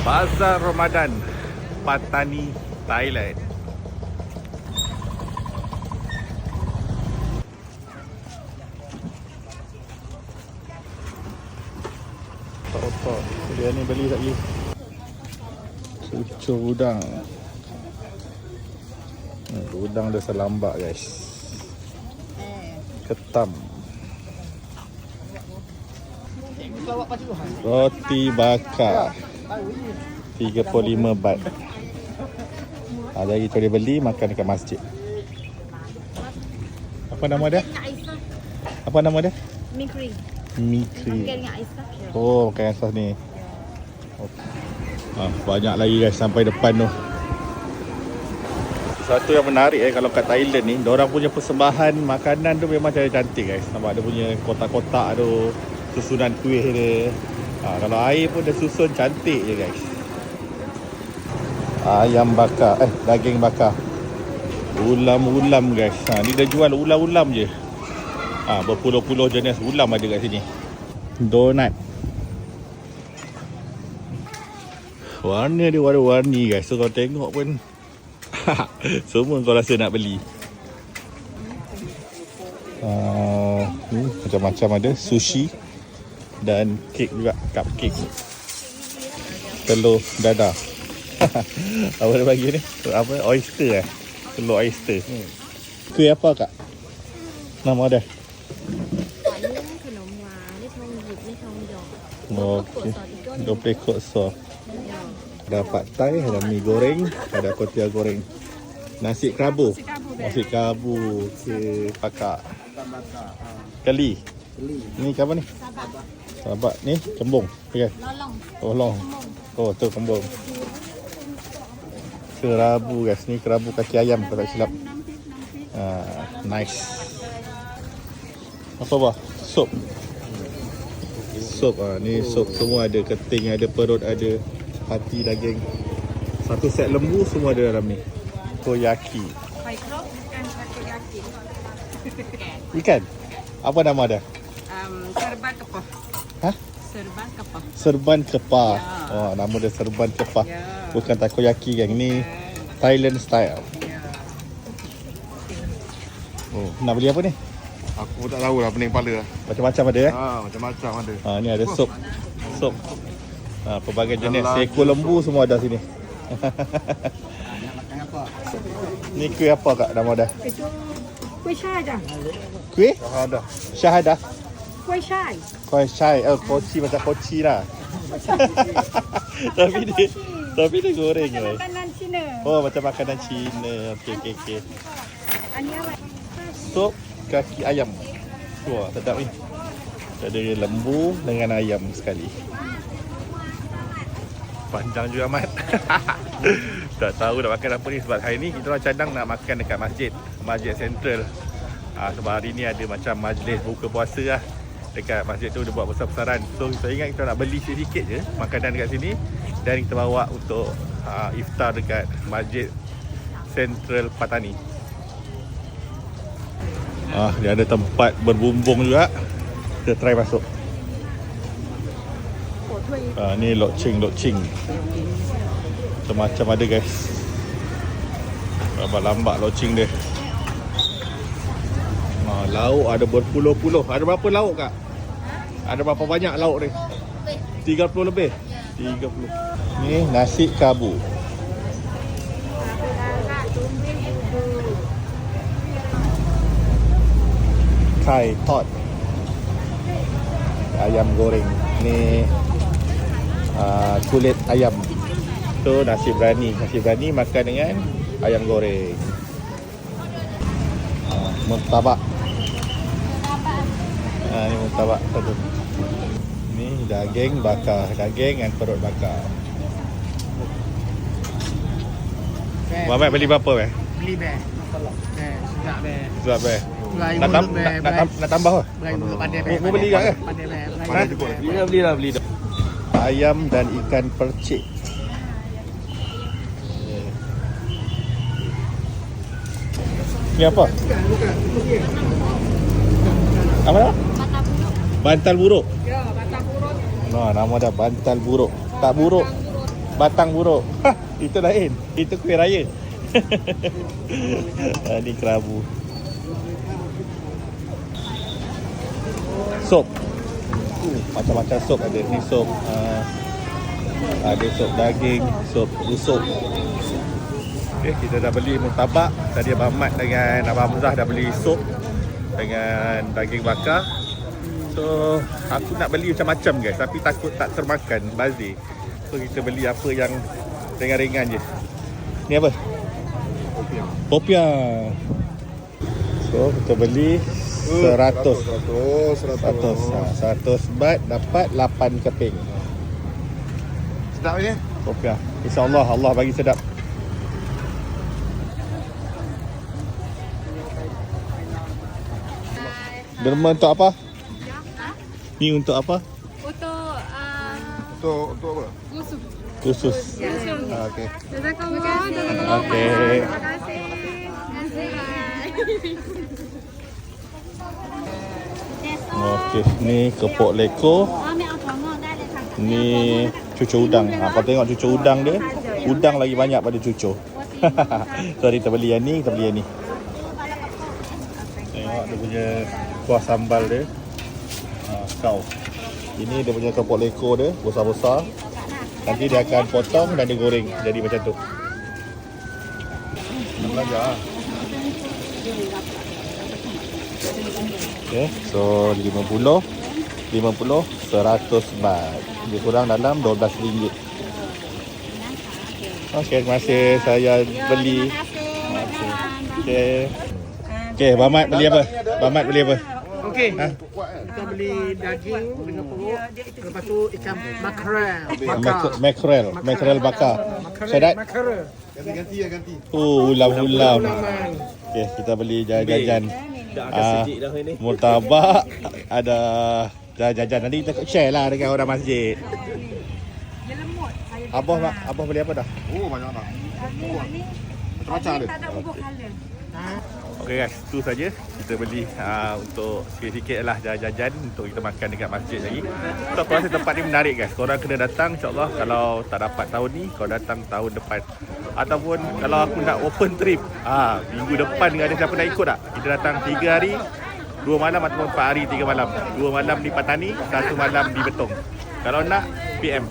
Bazar Ramadan Patani, Thailand. Otak dia ni beli tak lagi. Cucur udang. Udang dah selambak guys. Ketam. Roti bakar 35 baht. Jadi kita boleh beli makan dekat masjid. Apa nama dia? Apa nama dia? Mikri. Mikri. Makan dengan ais kacang. Oh, makan sos ni. Banyak lagi guys sampai depan tu. Satu yang menarik kalau kat Thailand ni, diorang punya persembahan makanan tu memang cantik guys. Nampak dia punya kotak-kotak tu, susunan kuih dia. Kalau air pun dia susun cantik je guys. Ayam bakar, daging bakar. Ulam-ulam guys. Ni dia jual ulam-ulam je. Berpuluh-puluh jenis ulam ada kat sini. Donat. Warna dia warna-warni guys. So kau tengok pun semua kau rasa nak beli. Macam-macam ada. Sushi dan kek juga. Cupcake. Telur dadah. Apa dia bagi ni? Apa? Oyster telur oyster. Kuih apa kak? Nama dia? Okey. 20 ekor sos. Ada pad thai, ada mi goreng, ada kutia goreng. Nasi kerabu. Nasi kerabu. Okey, pakak. Keli. Ni apa ni? Sabak ni kembung. Okey. Lolong. Oh, tu kembung. Kerabu guys, ni kerabu kaki ayam kalau tak silap. Nice. Apa Sup. Sup ni sup semua ada, keting ada, perut ada, hati daging. Satu set lembu semua ada dalam ni. Takoyaki. Ikan. Apa nama dia? Serban kepah. Serban kepah. Serban kepah. Ya. Nama dia serban kepah. Ya. Bukan takoyaki yang ni Thailand style. Ya. Nak beli apa ni? Aku tak tahu lah pening kepala lah. Macam-macam ada Macam-macam ada. Ni ada sup. Pelbagai jenis. Seekor lembu semua ada sini. Nak makan apa? Ni kuih apa kak nama dia? Itu kuih syai dah. Kuih? Ada. Syahadah. Kuih syai. Kuih syai. Koci macam koci lah. Tapi dia goreng Macam guys. makanan Cina. Macam makanan Cina. Okey. Ini apa? Sup kaki ayam. Wah, sedap ni. Ada lembu dengan ayam sekali. Panjang juga amat. Tak tahu nak makan apa ni sebab hari ni kita orang cadang nak makan dekat Masjid Central. Sebab hari ni ada macam majlis buka puasa lah. Dekat masjid tu dia buat besar-besaran. So kita ingat kita nak beli sedikit je makanan dekat sini dan kita bawa untuk iftar dekat Masjid Central Patani. Dia ada tempat berbumbung juga. Kita try masuk. Ni lokcing. Macam-macam ada guys. Lambat lokcing dia. Lauk ada berpuluh-puluh. Ada berapa lauk kak? Ada berapa banyak lauk ni? 30 lebih? 30. Ni nasi kabu. Kai hot. Ayam goreng. Ni kulit ayam. Tu nasi berani. Nasi berani makan dengan ayam goreng. Murtabak. Ni murtabak satu. Ni daging bakar. Daging dan perut bakar. Muhammad beli berapa weh? Beli beh. Sedap beh. Sedap weh. Nak tambah ke? Pandai beh. Mau beli tak ke? Pandai beh. Beli dah. Ayam dan ikan percik. Ni apa? Apa nama? Bantal buruk. Ya, batang urut. Nama dah bantal buruk. Tak buruk. batang buruk. Itu lain. Itu kuih raya. Ni kerabu. Sup. Macam-macam sup ada. Ni sup ada sup daging, sup rusuk. Okay, kita dah beli murtabak. Tadi Abang Mat dengan Abang Hamzah dah beli sup dengan daging bakar. So aku nak beli macam-macam guys, tapi takut tak termakan, bazir. So kita beli apa yang ringan-ringan je. Ni apa? Popiah. So kita beli 100 baht dapat 8 keping. Sedap ni. Popiah. InsyaAllah Allah bagi sedap. Derma untuk apa? Ni untuk apa? Untuk Untuk apa? busuk. Khusus. Okey. Jazakallah. Okey. Terima kasih. Okey, ni kepok leko. Ni cucur udang. Kau tengok cucur udang dia. Udang lagi banyak pada cucur. So kita beli yang ni, kita beli yang ni. Tengok dia punya kuah sambal dia. Kau. Ini dia punya kepok leko dia, besar-besar. Nanti dia akan potong dan dia goreng. Jadi macam tu. Nak belajar. Okay, so 50, 100 baht. Lebih kurang dalam RM12. Okay, terima kasih saya beli. Okay. Okay, Bamat beli apa? Bamat beli apa? Okey. Ha? Kita beli daging dengan perut. Lepas tu ikan makrel. Makrel bakar. Sedat? Makrel. Ganti ya, ganti. Ulam-ulam. Okay, kita beli jajan. Murtabak. Ada jajan. Nanti kita share lah dengan orang masjid. Abah beli apa dah? Oh, banyak nak. Macam-macam ada. Tak ada ubah color. Okay guys, tu saja kita beli untuk sikit-sikit lah jajan untuk kita makan dekat masjid lagi. So aku rasa tempat ni menarik guys. Korang kena datang, insyaAllah. Kalau tak dapat tahun ni, kau datang tahun depan. Ataupun kalau aku nak open trip, minggu depan ada siapa nak ikut tak? Kita datang 3 hari 2 malam ataupun 4 hari 3 malam. 2 malam di Patani, 1 malam di Betong. Kalau nak, PM.